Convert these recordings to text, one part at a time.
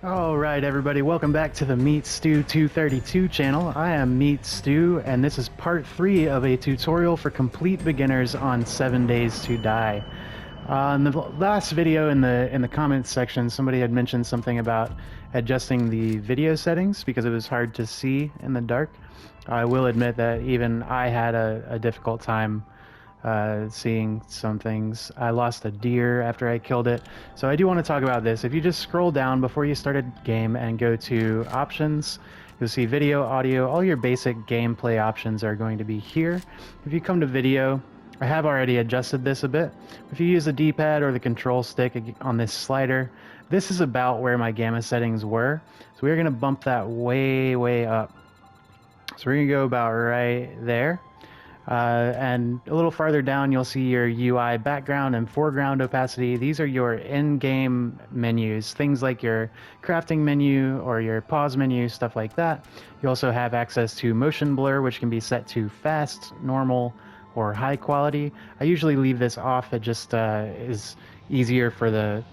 Alright everybody, welcome back to the Meat Stew 232 channel. I am Meat Stew, and this is part 3 of a tutorial for complete beginners on 7 Days to Die. In the last video in the comments section, somebody had mentioned something about adjusting the video settings because it was hard to see in the dark. I will admit that even I had a difficult time seeing some things. I lost a deer after I killed it, so I do want to talk about this. If you just scroll down before you start a game and go to options, you'll see video, audio, all your basic gameplay options are going to be here. If you come to video, I have already adjusted this a bit. If you use the D-pad or the control stick on this slider, this is about where my gamma settings were, so we're going to bump that way up. So we're going to go about right there. And a little farther down, you'll see your UI background and foreground opacity. These are your in-game menus, things like your crafting menu or your pause menu, stuff like that. You also have access to motion blur, which can be set to fast, normal, or high quality. I usually leave this off. It just is easier for the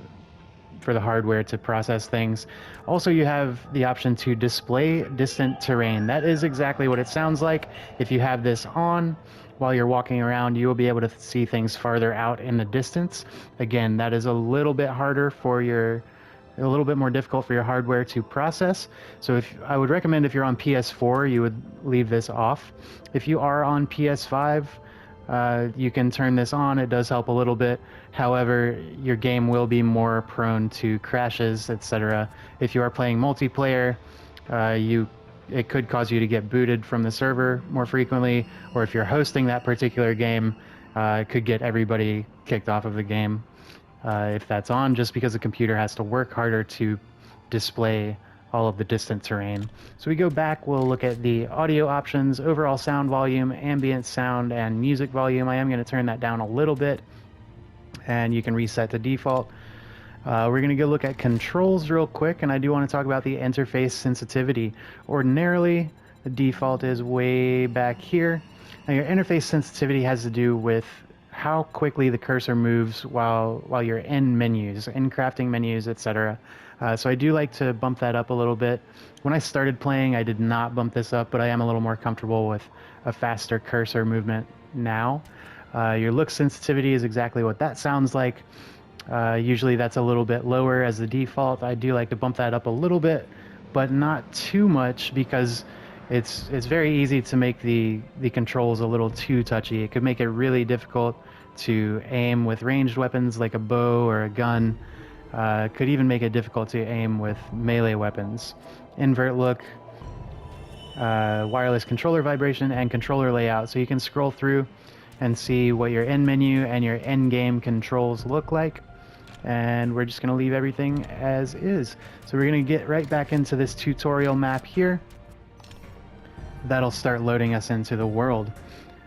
hardware to process things. Also, you have the option to display distant terrain. That is exactly what it sounds like. If you have this on while you're walking around, you will be able to see things farther out in the distance. Again, that is a little bit harder for a little bit more difficult for your hardware to process. So I would recommend if you're on PS4, you would leave this off. If you are on PS5, you can turn this on. It does help a little bit. However, your game will be more prone to crashes, etc. If you are playing multiplayer, it could cause you to get booted from the server more frequently, or if you're hosting that particular game, it could get everybody kicked off of the game if that's on, just because the computer has to work harder to display all of the distant terrain. So we go back, we'll look at the audio options, overall sound volume, ambient sound, and music volume. I am going to turn that down a little bit, and you can reset to default. We're going to go look at controls real quick, and I do want to talk about the interface sensitivity. Ordinarily, the default is way back here. Now, your interface sensitivity has to do with how quickly the cursor moves while you're in menus, in crafting menus, etc. So I do like to bump that up a little bit. When I started playing, I did not bump this up, but I am a little more comfortable with a faster cursor movement now. Your look sensitivity is exactly what that sounds like. Usually that's a little bit lower as the default. I do like to bump that up a little bit, but not too much, because it's very easy to make the controls a little too touchy. It could make it really difficult to aim with ranged weapons like a bow or a gun. Could even make it difficult to aim with melee weapons. Invert look, wireless controller vibration, and controller layout. So you can scroll through and see what your end menu and your end game controls look like. And we're just going to leave everything as is. So we're going to get right back into this tutorial map here. That'll start loading us into the world.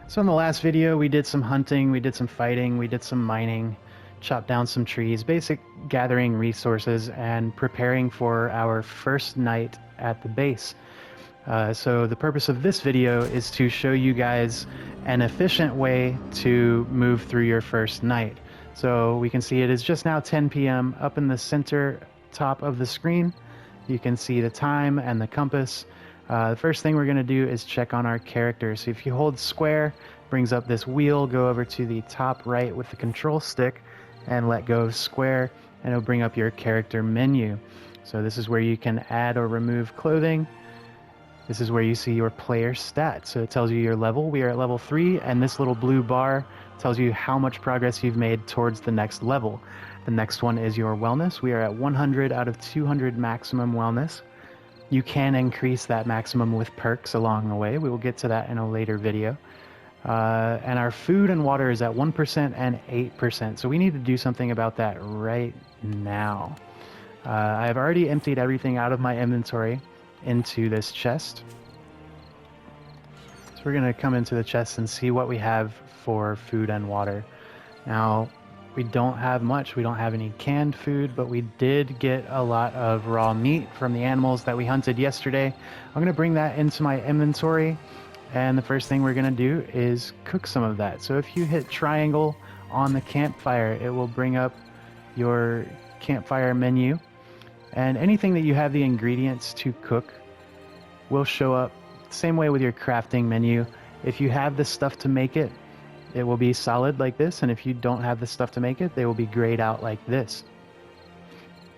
So in the last video, we did some hunting, we did some fighting, we did some mining, chopped down some trees, basic gathering resources, and preparing for our first night at the base. So the purpose of this video is to show you guys an efficient way to move through your first night. So we can see it is just now 10 p.m. Up in the center top of the screen, you can see the time and the compass. The first thing we're going to do is check on our character. So if you hold square, brings up this wheel, go over to the top right with the control stick and let go of square, and it'll bring up your character menu. So this is where you can add or remove clothing. This is where you see your player stats. So it tells you your level. We are at level 3, and this little blue bar tells you how much progress you've made towards the next level. The next one is your wellness. We are at 100 out of 200 maximum wellness. You can increase that maximum with perks along the way. We will get to that in a later video. And our food and water is at 1% and 8%. So we need to do something about that right now. I have already emptied everything out of my inventory into this chest. So we're going to come into the chest and see what we have for food and water. Now, we don't have much. We don't have any canned food, but we did get a lot of raw meat from the animals that we hunted yesterday. I'm going to bring that into my inventory, and the first thing we're going to do is cook some of that. So if you hit triangle on the campfire, it will bring up your campfire menu. And anything that you have the ingredients to cook will show up. Same way with your crafting menu. If you have the stuff to make it, it will be solid like this, and if you don't have the stuff to make it, they will be grayed out like this.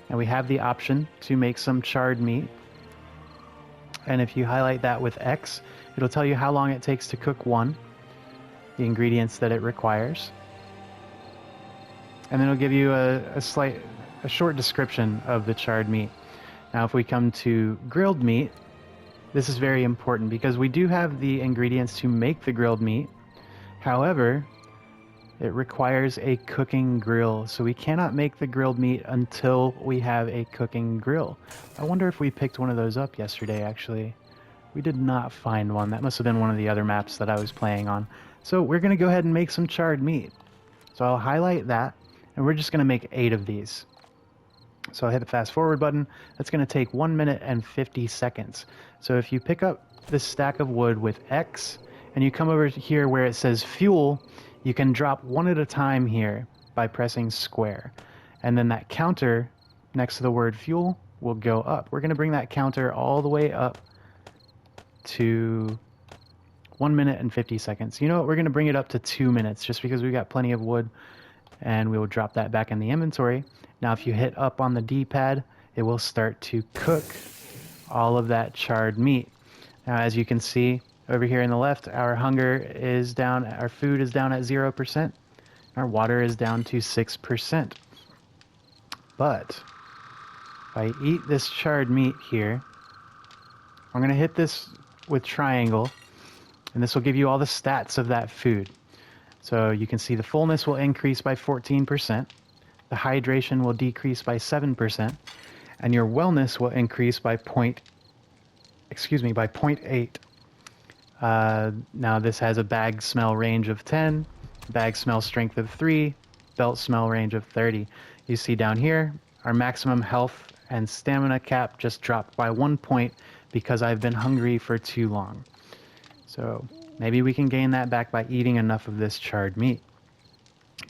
And we have the option to make some charred meat. And if you highlight that with X, it'll tell you how long it takes to cook one, the ingredients that it requires. And then it'll give you a short description of the charred meat. Now, if we come to grilled meat, this is very important because we do have the ingredients to make the grilled meat. However, it requires a cooking grill, so we cannot make the grilled meat until we have a cooking grill. I wonder if we picked one of those up yesterday, actually. We did not find one. That must have been one of the other maps that I was playing on. So we're going to go ahead and make some charred meat. So I'll highlight that, and we're just going to make 8 of these. So I'll hit the fast forward button. That's going to take 1 minute and 50 seconds. So if you pick up this stack of wood with X, and you come over here where it says fuel, you can drop one at a time here by pressing square. And then that counter next to the word fuel will go up. We're going to bring that counter all the way up to 1 minute and 50 seconds. You know what? We're going to bring it up to 2 minutes just because we've got plenty of wood, and we will drop that back in the inventory. Now, if you hit up on the D-pad, it will start to cook all of that charred meat. Now, as you can see over here in the left, our hunger is down, our food is down at 0%, our water is down to 6%. But if I eat this charred meat here, I'm going to hit this with triangle, and this will give you all the stats of that food. So you can see the fullness will increase by 14%, the hydration will decrease by 7%, and your wellness will increase by 0.8. Now this has a bag smell range of 10, bag smell strength of 3, belt smell range of 30. You see down here, our maximum health and stamina cap just dropped by 1 point because I've been hungry for too long. So maybe we can gain that back by eating enough of this charred meat.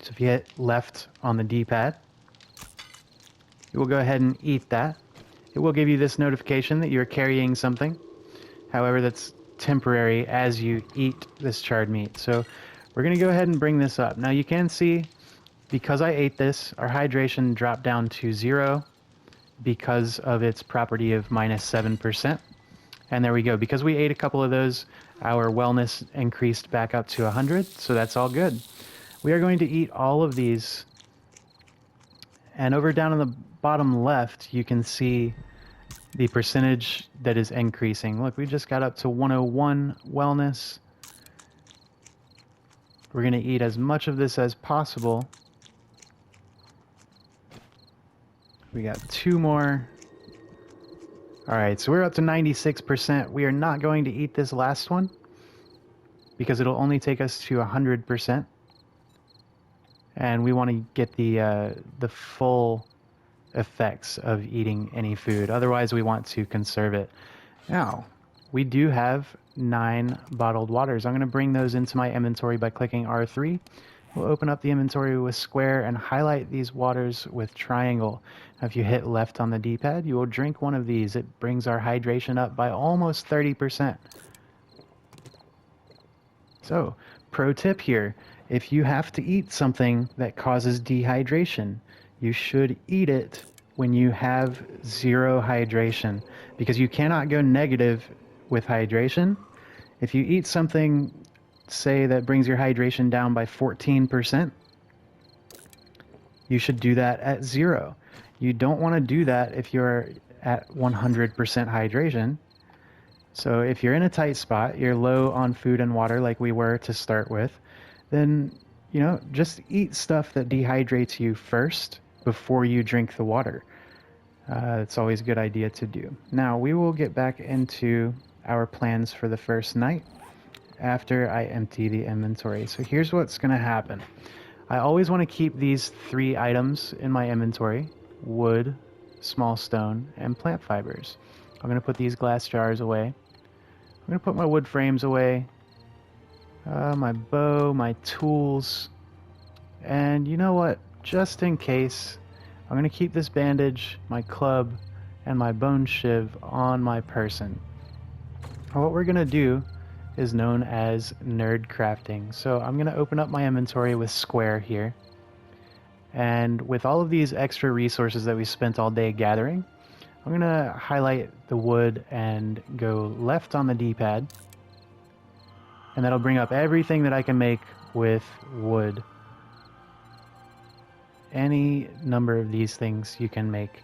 So if you hit left on the D-pad, you will go ahead and eat that. It will give you this notification that you're carrying something. However, that's temporary as you eat this charred meat. So we're going to go ahead and bring this up. Now you can see, because I ate this, our hydration dropped down to 0 because of its property of -7%. And there we go. Because we ate a couple of those, our wellness increased back up to 100, so that's all good. We are going to eat all of these. And over down on the bottom left, you can see the percentage that is increasing. Look, we just got up to 101 wellness. We're going to eat as much of this as possible. We got 2 more. Alright, so we're up to 96%. We are not going to eat this last one because it'll only take us to 100%. And we want to get the full effects of eating any food. Otherwise, we want to conserve it. Now, we do have 9 bottled waters. I'm going to bring those into my inventory by clicking R3. We'll open up the inventory with square and highlight these waters with triangle. Now, if you hit left on the D-pad, you will drink one of these. It brings our hydration up by almost 30%. So, pro tip here, if you have to eat something that causes dehydration, you should eat it when you have 0 hydration, because you cannot go negative with hydration. If you eat something, say, that brings your hydration down by 14%, you should do that at 0. You don't want to do that if you're at 100% hydration. So if you're in a tight spot, you're low on food and water like we were to start with, then, you know, just eat stuff that dehydrates you first before you drink the water. It's always a good idea to do. Now, we will get back into our plans for the first night after I empty the inventory. So here's what's going to happen. I always want to keep these 3 items in my inventory: wood, small stone, and plant fibers. I'm going to put these glass jars away. I'm going to put my wood frames away, my bow, my tools, and you know what? Just in case, I'm going to keep this bandage, my club, and my bone shiv on my person. What we're going to do is known as nerd crafting. So I'm going to open up my inventory with square here. And with all of these extra resources that we spent all day gathering, I'm going to highlight the wood and go left on the D-pad. And that'll bring up everything that I can make with wood. Any number of these things you can make.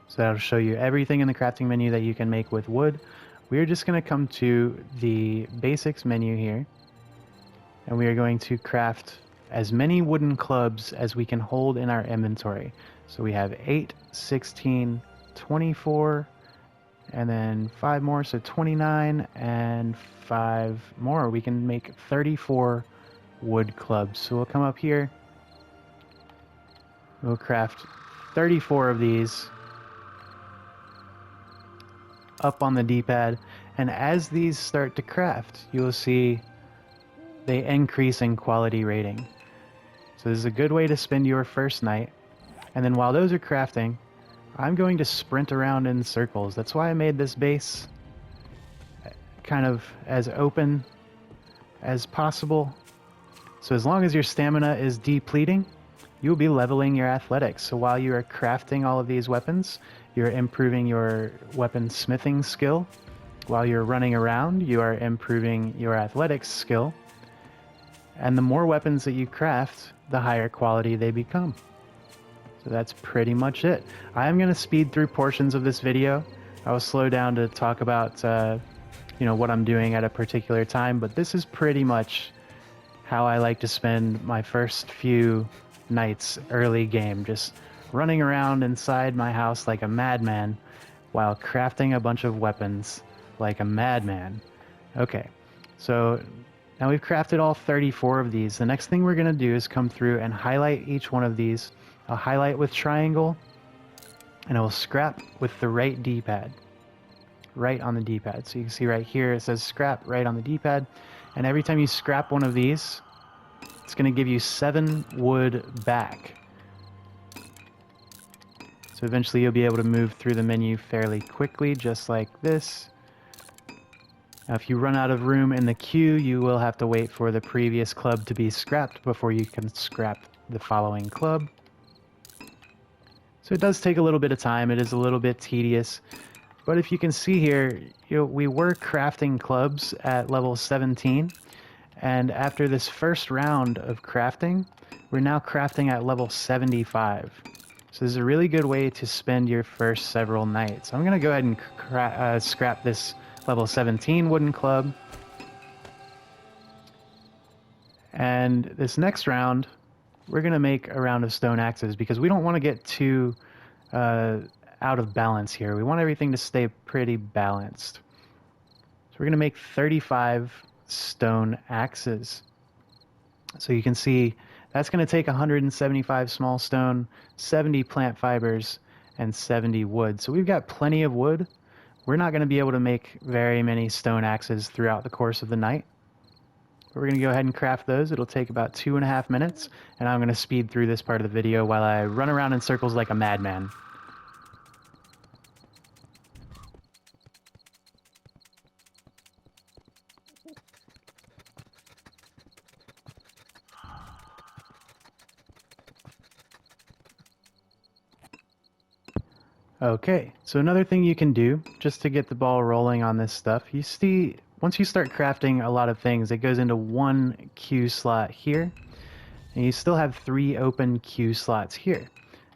So that'll show you everything in the crafting menu that you can make with wood. We're just going to come to the basics menu here. And we are going to craft as many wooden clubs as we can hold in our inventory. So we have 8, 16, 24, and then 5 more, so 29, and 5 more. We can make 34 wood clubs. So we'll come up here. We'll craft 34 of these up on the D-pad. And as these start to craft, you will see they increase in quality rating. So this is a good way to spend your first night. And then while those are crafting, I'm going to sprint around in circles. That's why I made this base kind of as open as possible. So as long as your stamina is depleting, you'll be leveling your athletics. So while you are crafting all of these weapons, you're improving your weapon smithing skill. While you're running around, you are improving your athletics skill. And the more weapons that you craft, the higher quality they become. So that's pretty much it. I am going to speed through portions of this video. I will slow down to talk about what I'm doing at a particular time, but this is pretty much how I like to spend my first few nights early game, just running around inside my house like a madman while crafting a bunch of weapons like a madman. Okay, so now we've crafted all 34 of these. The next thing we're going to do is come through and highlight each one of these. I'll highlight with triangle, and I will scrap with the right D-pad, right on the D-pad. So you can see right here it says scrap right on the D-pad, and every time you scrap one of these, it's going to give you 7 wood back. So eventually you'll be able to move through the menu fairly quickly, just like this. Now if you run out of room in the queue, you will have to wait for the previous club to be scrapped before you can scrap the following club. So it does take a little bit of time. It is a little bit tedious. But if you can see here, we were crafting clubs at level 17. And after this first round of crafting, we're now crafting at level 75. So this is a really good way to spend your first several nights. I'm going to go ahead and scrap this level 17 wooden club. And this next round, we're going to make a round of stone axes because we don't want to get too out of balance here. We want everything to stay pretty balanced. So we're going to make 35 stone axes. So you can see that's going to take 175 small stone, 70 plant fibers, and 70 wood. So we've got plenty of wood. We're not going to be able to make very many stone axes throughout the course of the night. We're going to go ahead and craft those. It'll take about 2.5 minutes, and I'm going to speed through this part of the video while I run around in circles like a madman. Okay, so another thing you can do, just to get the ball rolling on this stuff, you see, once you start crafting a lot of things, it goes into 1 queue slot here, and you still have 3 open queue slots here.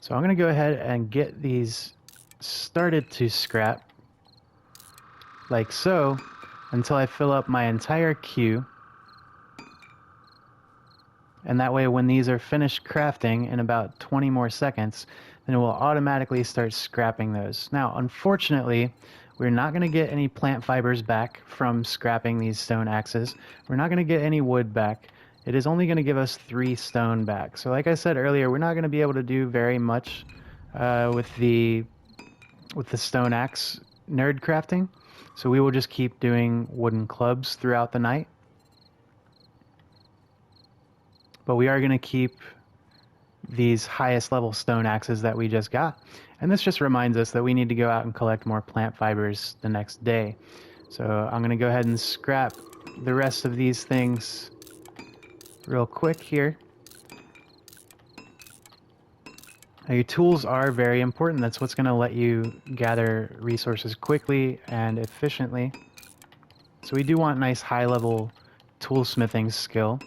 So I'm going to go ahead and get these started to scrap, like so, until I fill up my entire queue. And that way when these are finished crafting in about 20 more seconds, then it will automatically start scrapping those. Now, unfortunately, we're not going to get any plant fibers back from scrapping these stone axes. We're not going to get any wood back. It is only going to give us 3 stone back. So like I said earlier, we're not going to be able to do very much with the stone axe nerd crafting. So we will just keep doing wooden clubs throughout the night. But we are going to keep these highest level stone axes that we just got. And this just reminds us that we need to go out and collect more plant fibers the next day. So I'm going to go ahead and scrap the rest of these things real quick here. Now, your tools are very important. That's what's going to let you gather resources quickly and efficiently. So we do want nice high-level toolsmithing skill.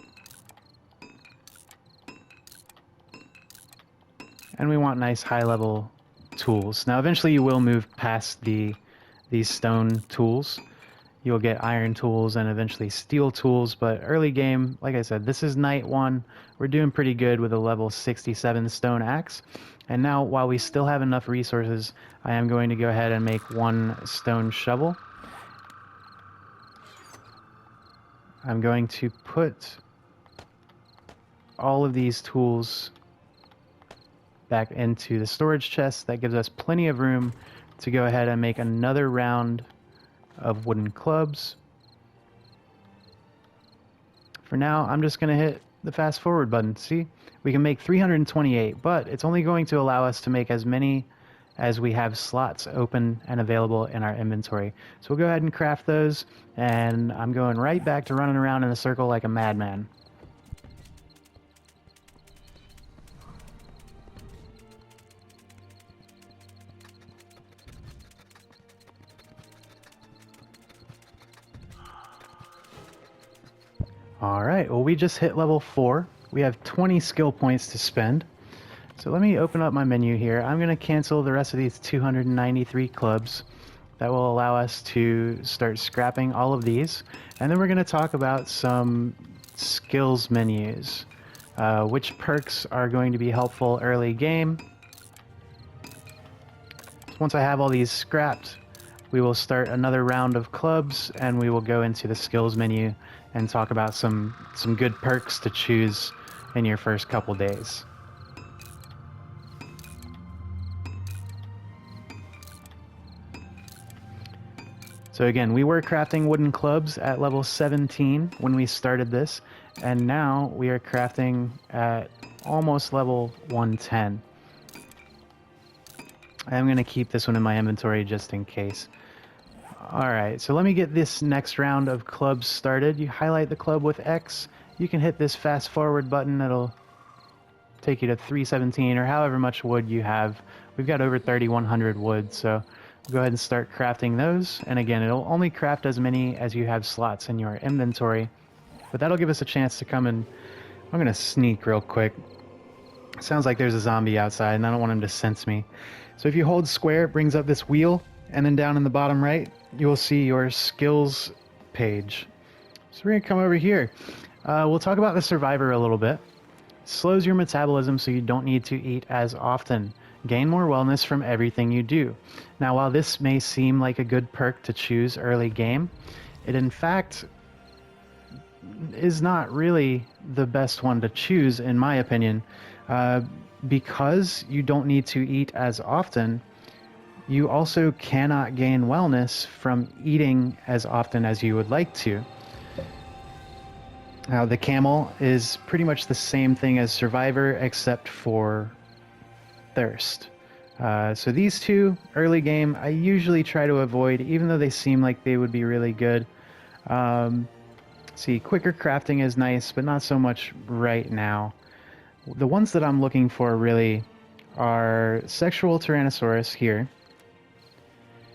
And we want nice high-level tools. Now eventually you will move past these stone tools. You'll get iron tools and eventually steel tools, but early game, like I said, this is night 1. We're doing pretty good with a level 67 stone axe. And now, while we still have enough resources, I am going to go ahead and make 1 stone shovel. I'm going to put all of these tools back into the storage chest. That gives us plenty of room to go ahead and make another round of wooden clubs. For now, I'm just going to hit the fast forward button. See, we can make 328, but it's only going to allow us to make as many as we have slots open and available in our inventory. So we'll go ahead and craft those, and I'm going right back to running around in a circle like a madman. Alright, well we just hit level 4. We have 20 skill points to spend. So let me open up my menu here. I'm going to cancel the rest of these 293 clubs. That will allow us to start scrapping all of these. And then we're going to talk about some skills menus. Which perks are going to be helpful early game. Once I have all these scrapped, we will start another round of clubs and we will go into the skills menu and talk about some good perks to choose in your first couple days. So again, we were crafting wooden clubs at level 17 when we started this, and now we are crafting at almost level 110. I'm going to keep this one in my inventory just in case. Alright, so let me get this next round of clubs started. You highlight the club with X, you can hit this fast forward button, it'll take you to 317 or however much wood you have. We've got over 3,100 wood, so we'll go ahead and start crafting those. And again, it'll only craft as many as you have slots in your inventory, but that'll give us a chance to come and... I'm going to sneak real quick. Sounds like there's a zombie outside and I don't want him to sense me. So if you hold square, it brings up this wheel, and then down in the bottom right, you will see your skills page. So we're going to come over here. We'll talk about the Survivor a little bit. Slows your metabolism so you don't need to eat as often. Gain more wellness from everything you do. Now, while this may seem like a good perk to choose early game, it in fact is not really the best one to choose, in my opinion. Because you don't need to eat as often, you also cannot gain wellness from eating as often as you would like to. Now, the camel is pretty much the same thing as Survivor, except for thirst. So these two, early game, I usually try to avoid, even though they seem like they would be really good. See, quicker crafting is nice, but not so much right now. The ones that I'm looking for really are Sexual Tyrannosaurus here.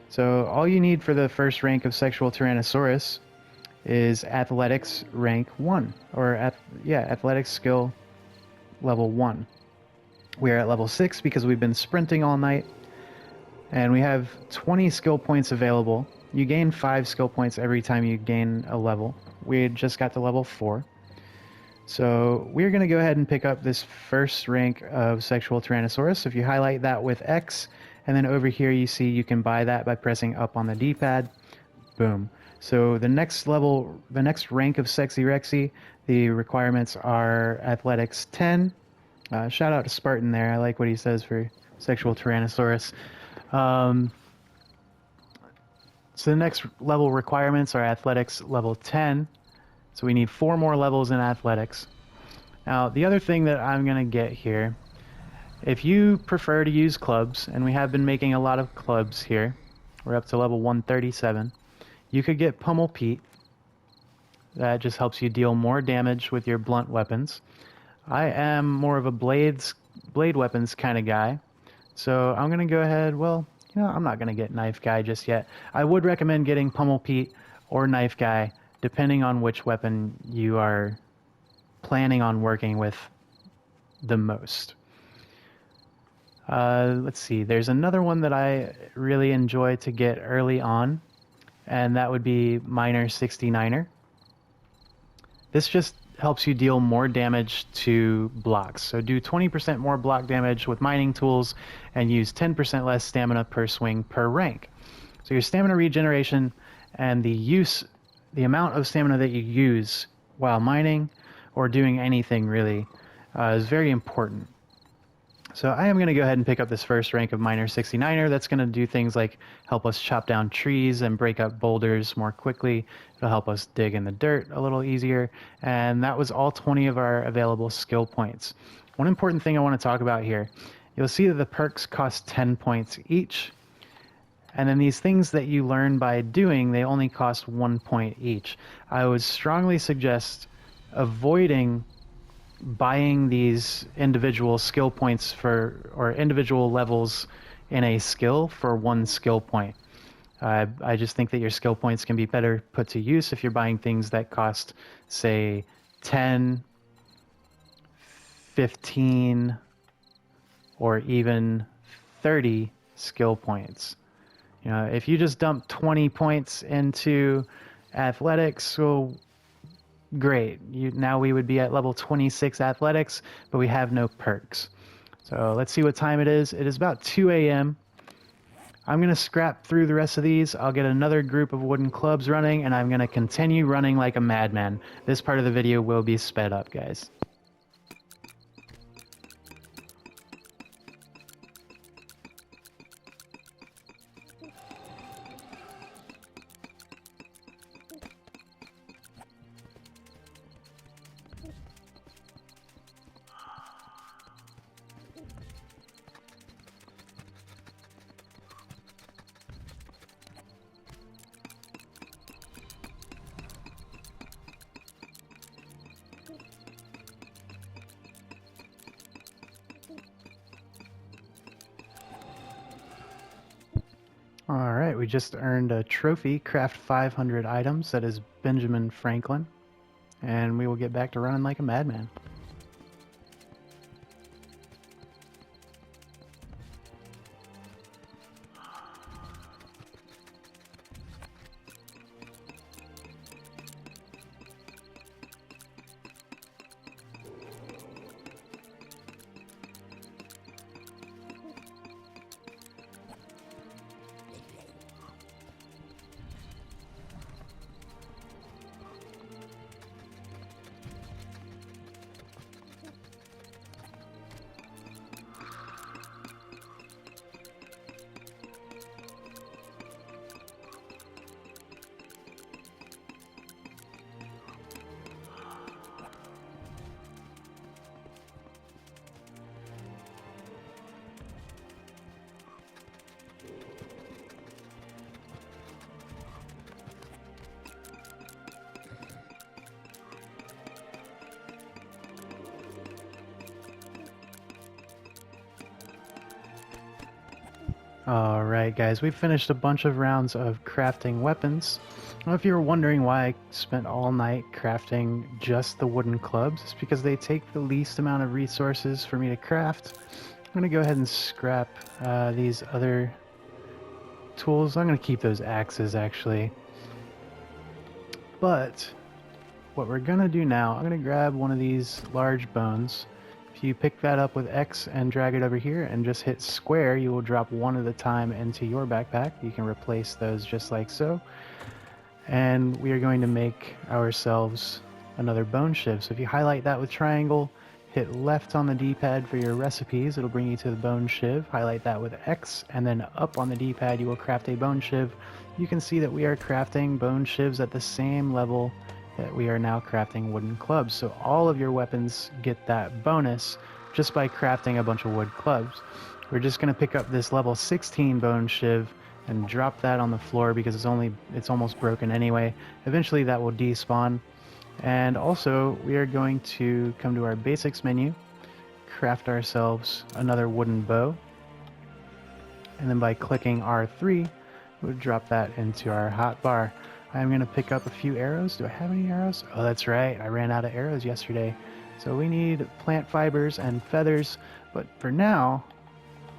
So all you need for the first rank of Sexual Tyrannosaurus is Athletics rank 1, or Athletics skill level 1. We are at level 6 because we've been sprinting all night, and we have 20 skill points available. You gain 5 skill points every time you gain a level. We just got to level 4. So we're going to go ahead and pick up this first rank of Sexual Tyrannosaurus. So if you highlight that with X, and then over here you see you can buy that by pressing up on the D-pad. Boom. So the next level, the next rank of Sexy Rexy, the requirements are Athletics 10. Shout out to Spartan there. I like what he says for Sexual Tyrannosaurus. So the next level requirements are Athletics level 10. So we need 4 more levels in Athletics. Now, the other thing that I'm going to get here If you prefer to use clubs, and we have been making a lot of clubs here, we're up to level 137, you could get Pummel Pete. That just helps you deal more damage with your blunt weapons. I am more of a blade weapons kind of guy, so I'm going to go ahead, well, you know, I'm not going to get Knife Guy just yet. I would recommend getting Pummel Pete or Knife Guy, depending on which weapon you are planning on working with the most. Let's see, there's another one that I really enjoy to get early on, and that would be Miner 69er. This just helps you deal more damage to blocks. So do 20% more block damage with mining tools and use 10% less stamina per swing per rank. So your stamina regeneration and the amount of stamina that you use while mining or doing anything really is very important. So I am going to go ahead and pick up this first rank of Miner 69er. That's going to do things like help us chop down trees and break up boulders more quickly. It'll help us dig in the dirt a little easier. And that was all 20 of our available skill points. One important thing I want to talk about here, you'll see that the perks cost 10 points each. And then these things that you learn by doing, they only cost 1 point each. I would strongly suggest avoiding buying these individual skill points or individual levels in a skill for 1 skill point. I just think that your skill points can be better put to use if you're buying things that cost, say, 10, 15, or even 30 skill points. You know, if you just dump 20 points into athletics, well, great. Now we would be at level 26 athletics, but we have no perks. So let's see what time it is. It is about 2 a.m. I'm going to scrap through the rest of these. I'll get another group of wooden clubs running, and I'm going to continue running like a madman. This part of the video will be sped up, guys. Alright, we just earned a trophy, craft 500 items, that is Benjamin Franklin, and we will get back to running like a madman. Alright guys, we've finished a bunch of rounds of crafting weapons. Now, if you were wondering why I spent all night crafting just the wooden clubs, it's because they take the least amount of resources for me to craft. I'm going to go ahead and scrap these other tools. I'm going to keep those axes actually. But what we're going to do now, I'm going to grab one of these large bones. If you pick that up with X and drag it over here and just hit square, you will drop one at a time into your backpack. You can replace those just like so. And we are going to make ourselves another bone shiv. So if you highlight that with triangle, hit left on the D-pad for your recipes, it'll bring you to the bone shiv. Highlight that with X, and then up on the D-pad you will craft a bone shiv. You can see that we are crafting bone shivs at the same level that we are now crafting wooden clubs. So all of your weapons get that bonus just by crafting a bunch of wood clubs. We're just going to pick up this level 16 bone shiv and drop that on the floor because it's almost broken anyway. Eventually that will despawn. And also we are going to come to our basics menu, craft ourselves another wooden bow, and then by clicking R3 we'll drop that into our hotbar. I'm going to pick up a few arrows. Do I have any arrows? Oh, that's right, I ran out of arrows yesterday. So we need plant fibers and feathers, but for now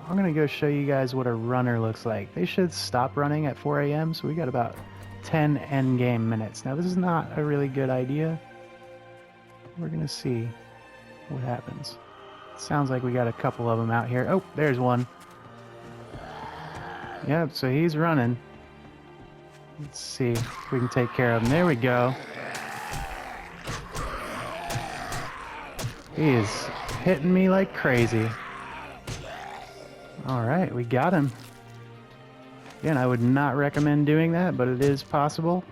I'm going to go show you guys what a runner looks like. They should stop running at 4 a.m. so we got about 10 endgame minutes. Now this is not a really good idea. We're going to see what happens. Sounds like we got a couple of them out here. Oh, there's one. Yep, so he's running. Let's see if we can take care of him. There we go. He is hitting me like crazy. Alright, we got him. Again, I would not recommend doing that, but it is possible.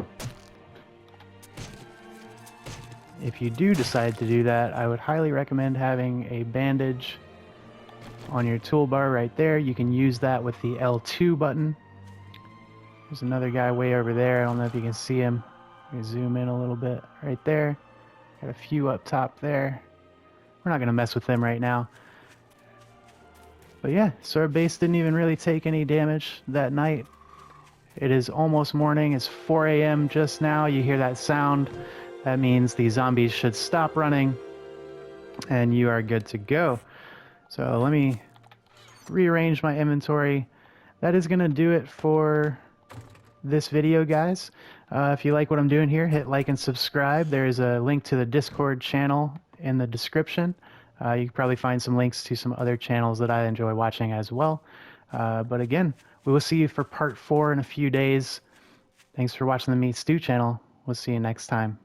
If you do decide to do that, I would highly recommend having a bandage on your toolbar right there. You can use that with the L2 button. There's another guy way over there. I don't know if you can see him. Let me zoom in a little bit. Right there. Got a few up top there. We're not going to mess with them right now. But yeah, so our base didn't even really take any damage that night. It is almost morning. It's 4 a.m. just now. You hear that sound. That means the zombies should stop running. And you are good to go. So let me rearrange my inventory. That is going to do it for this video, guys. If you like what I'm doing here, hit like and subscribe. There's a link to the Discord channel in the description. You can probably find some links to some other channels that I enjoy watching as well. But again, we will see you for part 4 in a few days. Thanks for watching the Meat Stew channel. We'll see you next time.